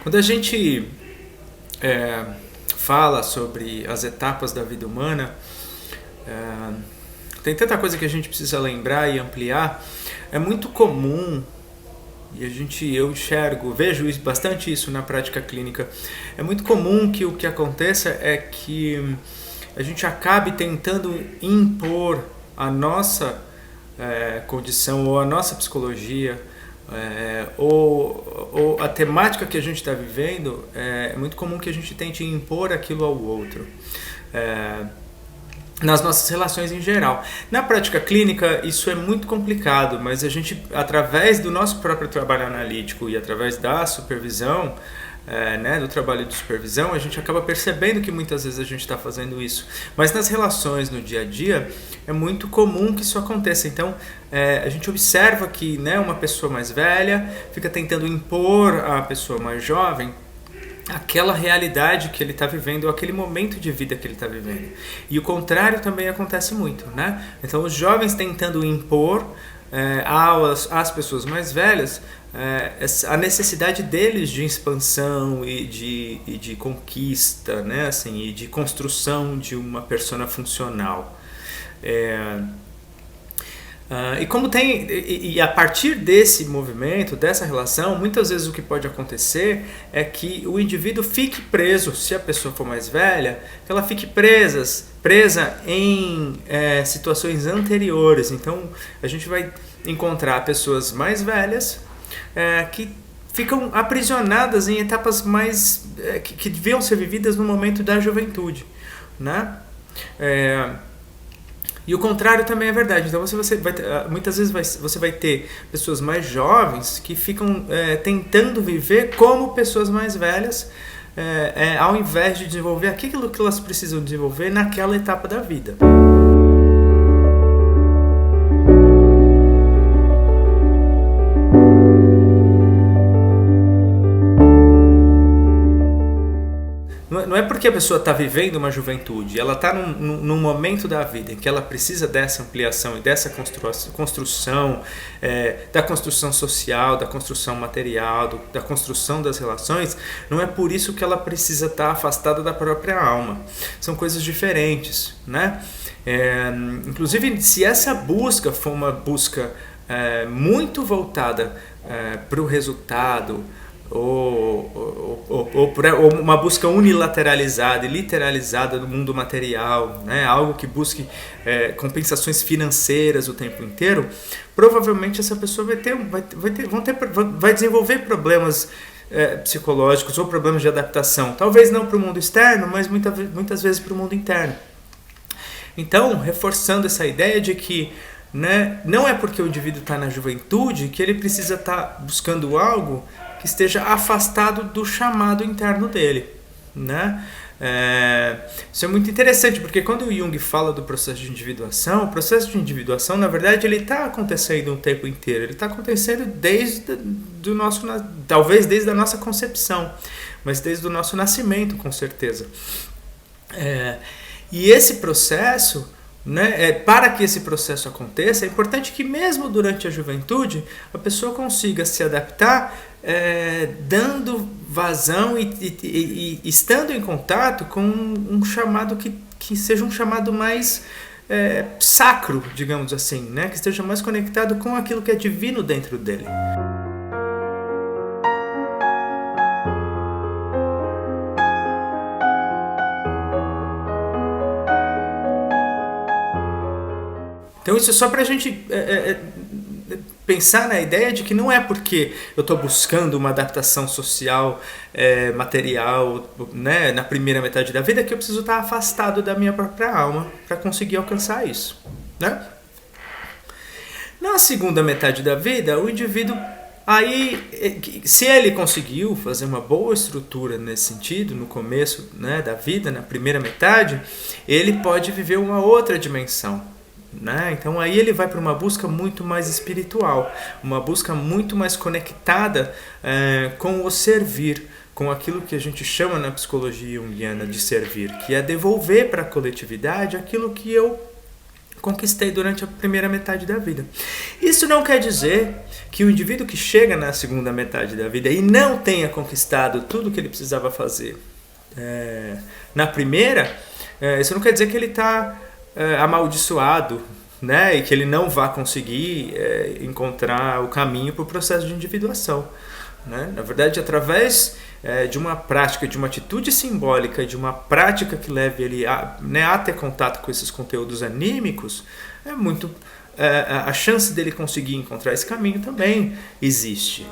Quando a gente fala sobre as etapas da vida humana, tem tanta coisa que a gente precisa lembrar e ampliar. É muito comum, e eu vejo bastante isso na prática clínica, é muito comum que o que aconteça é que a gente acabe tentando impor a nossa condição ou a nossa psicologia, ou a temática que a gente está vivendo. É muito comum que a gente tente impor aquilo ao outro, nas nossas relações em geral. Na prática clínica isso é muito complicado, mas a gente, através do nosso próprio trabalho analítico e através da supervisão, do trabalho de supervisão, a gente acaba percebendo que muitas vezes a gente está fazendo isso. Mas nas relações no dia a dia é muito comum que isso aconteça. Então a gente observa que uma pessoa mais velha fica tentando impor à pessoa mais jovem aquela realidade que ele está vivendo, aquele momento de vida que ele está vivendo. E o contrário também acontece muito, né? Então os jovens tentando impor às pessoas mais velhas a necessidade deles de expansão e de conquista, né? Assim, e de construção de uma persona funcional. E a partir desse movimento, dessa relação, muitas vezes o que pode acontecer é que o indivíduo fique preso, se a pessoa for mais velha, que ela fique presa em situações anteriores. Então a gente vai encontrar pessoas mais velhas que ficam aprisionadas em etapas mais que deviam ser vividas no momento da juventude, né? E o contrário também é verdade. Então muitas vezes você vai ter pessoas mais jovens que ficam tentando viver como pessoas mais velhas, ao invés de desenvolver aquilo que elas precisam desenvolver naquela etapa da vida. Não é porque a pessoa está vivendo uma juventude, ela está num momento da vida em que ela precisa dessa ampliação e dessa construção, da construção social, da construção material, da construção das relações. Não é por isso que ela precisa estar afastada da própria alma. São coisas diferentes, né? Inclusive, se essa busca for uma busca muito voltada para o resultado, ou uma busca unilateralizada e literalizada do mundo material, né? Algo que busque compensações financeiras o tempo inteiro, provavelmente essa pessoa vai desenvolver problemas psicológicos ou problemas de adaptação, talvez não para o mundo externo, mas muitas vezes para o mundo interno. Então, reforçando essa ideia de que não é porque o indivíduo está na juventude que ele precisa estar buscando algo que esteja afastado do chamado interno dele, né? Isso é muito interessante, porque quando o Jung fala do processo de individuação, o processo de individuação, na verdade, ele está acontecendo o tempo inteiro. Ele está acontecendo talvez desde a nossa concepção, mas desde o nosso nascimento, com certeza. E esse processo, para que esse processo aconteça, é importante que mesmo durante a juventude a pessoa consiga se adaptar, dando vazão e estando em contato com um chamado que seja um chamado mais sacro, digamos assim, né? Que esteja mais conectado com aquilo que é divino dentro dele. Então isso é só para a gente pensar na ideia de que não é porque eu estou buscando uma adaptação social, material, né, na primeira metade da vida, que eu preciso estar afastado da minha própria alma para conseguir alcançar isso, né? Na segunda metade da vida, o indivíduo, se ele conseguiu fazer uma boa estrutura nesse sentido, no começo, né, da vida, na primeira metade, ele pode viver uma outra dimensão. Então aí ele vai para uma busca muito mais espiritual, uma busca muito mais conectada com o servir, com aquilo que a gente chama na psicologia junguiana de servir, que é devolver para a coletividade aquilo que eu conquistei durante a primeira metade da vida. Isso não quer dizer que o indivíduo que chega na segunda metade da vida e não tenha conquistado tudo o que ele precisava fazer na primeira, isso não quer dizer que ele está amaldiçoado, né? E que ele não vai conseguir encontrar o caminho para o processo de individuação. Né? Na verdade, através de uma prática, de uma atitude simbólica, de uma prática que leve ele a ter contato com esses conteúdos anímicos, a chance dele conseguir encontrar esse caminho também existe.